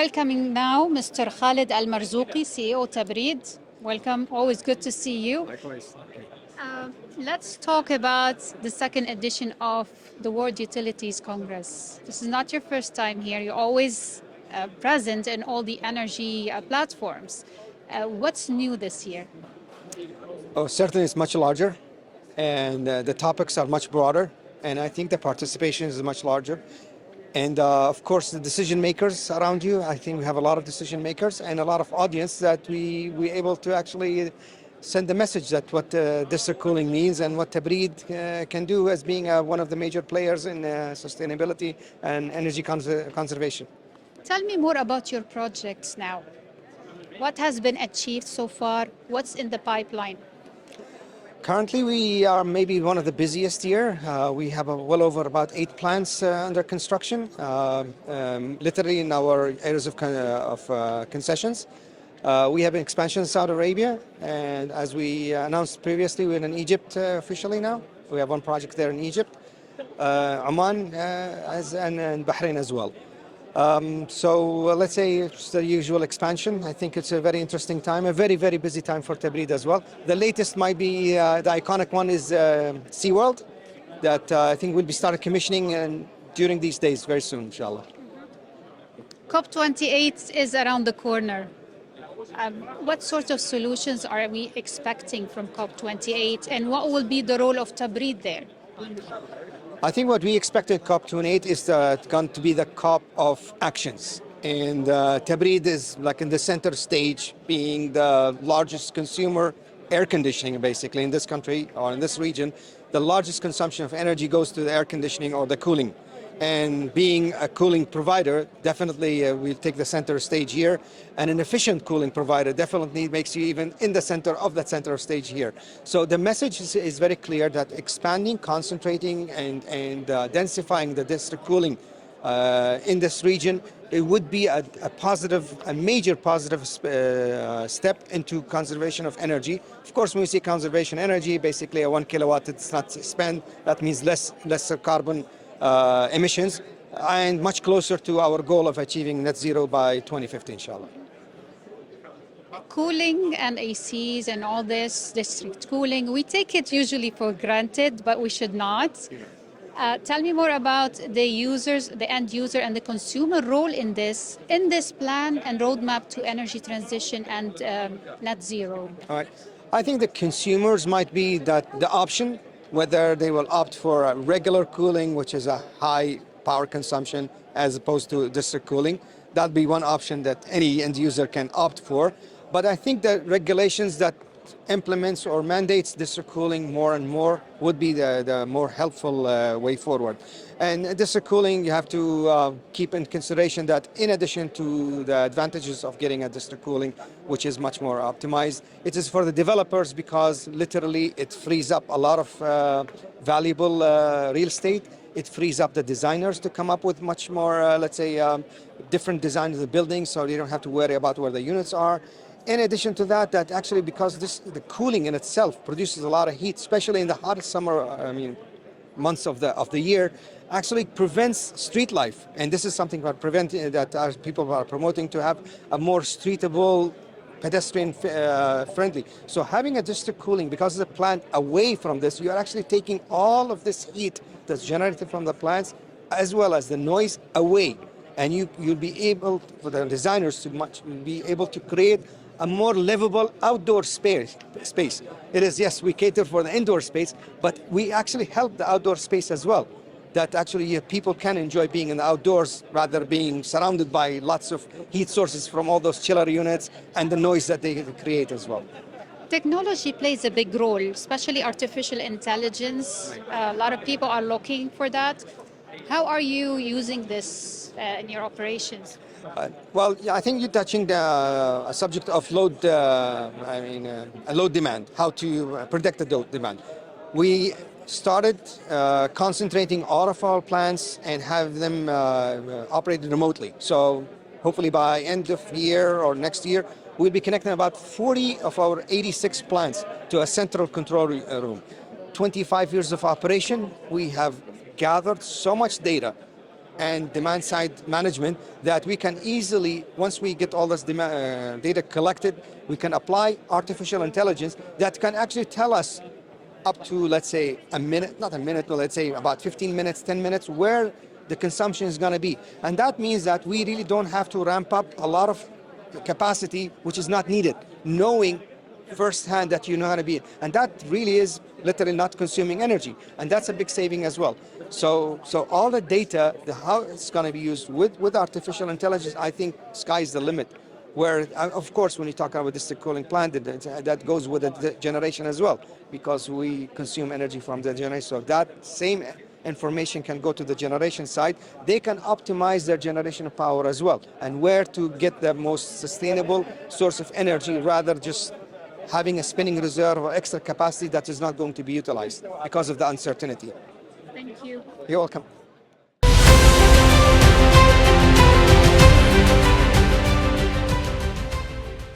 welcoming now Mr. Khalid Al Mazrooqi, CEO Tabreed. Welcome, always good to see you. Likewise. Okay. Let's talk about the second edition of the World Utilities Congress. This is not your first time here. You're always present in all the energy platforms. What's new this year? Oh, certainly it's much larger, and the topics are much broader, and I think the participation is much larger. And of course, the decision makers around you, I think we have a lot of decision makers and a lot of audience that we able to actually send the message that what district cooling means and what Tabreed can do as being one of the major players in sustainability and energy conservation. Tell me more about your projects now. What has been achieved so far? What's in the pipeline? Currently, we are maybe one of the busiest here. We have well over about 8 plants under construction, literally in our areas of concessions. We have an expansion in Saudi Arabia, and as we announced previously, we're in Egypt officially now. We have one project there in Egypt, Oman, and Bahrain as well. Let's say it's the usual expansion. I think it's a very interesting time, a very, very busy time for Tabreed as well. The latest might be the iconic one is SeaWorld that I think will be started commissioning during these days very soon, inshallah. COP28 is around the corner. What sort of solutions are we expecting from COP28 and what will be the role of Tabreed there? I think what we expect at COP28 is going to be the COP of actions. And Tabreed is like in the center stage, being the largest consumer air conditioning basically in this country or in this region. The largest consumption of energy goes to the air conditioning or the cooling. And being a cooling provider, definitely we'll take the center stage here. And an efficient cooling provider definitely makes you even in the center of that center stage here. So the message is very clear that expanding, concentrating, and densifying the district cooling in this region, it would be a major positive step into conservation of energy. Of course, when we see conservation energy, basically a 1 kilowatt it's not spent. That means less carbon emissions, and much closer to our goal of achieving net zero by 2050, inshallah. Cooling and ACs and all this district cooling, we take it usually for granted, but we should not. Tell me more about the users, the end user and the consumer role in this plan and roadmap to energy transition and net zero. All right. I think the consumers might be the option, whether they will opt for a regular cooling, which is a high power consumption, as opposed to district cooling. That'd be one option that any end user can opt for. But I think that regulations that implements or mandates district cooling more and more would be the more helpful way forward. And district cooling, you have to keep in consideration that in addition to the advantages of getting a district cooling, which is much more optimized, it is for the developers because literally it frees up a lot of valuable real estate. It frees up the designers to come up with much more, let's say, different designs of the buildings, so you don't have to worry about where the units are. In addition to that, actually because the cooling in itself produces a lot of heat, especially in the hottest summer, months of the year, actually prevents street life. And this is something that people are promoting to have a more streetable, pedestrian friendly. So having a district cooling, because of the plant away from this, you are actually taking all of this heat that's generated from the plants, as well as the noise away. And you'll be able, for the designers, to be able to create a more livable outdoor space. It is, yes, we cater for the indoor space, but we actually help the outdoor space as well. That actually people can enjoy being in the outdoors rather being surrounded by lots of heat sources from all those chiller units and the noise that they create as well. Technology plays a big role, especially artificial intelligence. A lot of people are looking for that. How are you using this in your operations? Well, I think you're touching the subject of load demand, how to predict the load demand. We started concentrating all of our plants and have them operated remotely. So hopefully by end of year or next year, we'll be connecting about 40 of our 86 plants to a central control room. 25 years of operation, we have gathered so much data and demand side management that we can easily, once we get all this data collected, we can apply artificial intelligence that can actually tell us up to, let's say, a minute, not a minute, but let's say about 15 minutes, 10 minutes, where the consumption is going to be. And that means that we really don't have to ramp up a lot of capacity, which is not needed, knowing firsthand that you know how to be it. And that really is literally not consuming energy. And that's a big saving as well. So all the data, how it's going to be used with artificial intelligence, I think sky's the limit. Where, of course, when you talk about district cooling plant, that goes with the generation as well, because we consume energy from the generation. So that same information can go to the generation side. They can optimize their generation power as well, and where to get the most sustainable source of energy, rather just having a spinning reserve or extra capacity that is not going to be utilized because of the uncertainty. Thank you. You're welcome.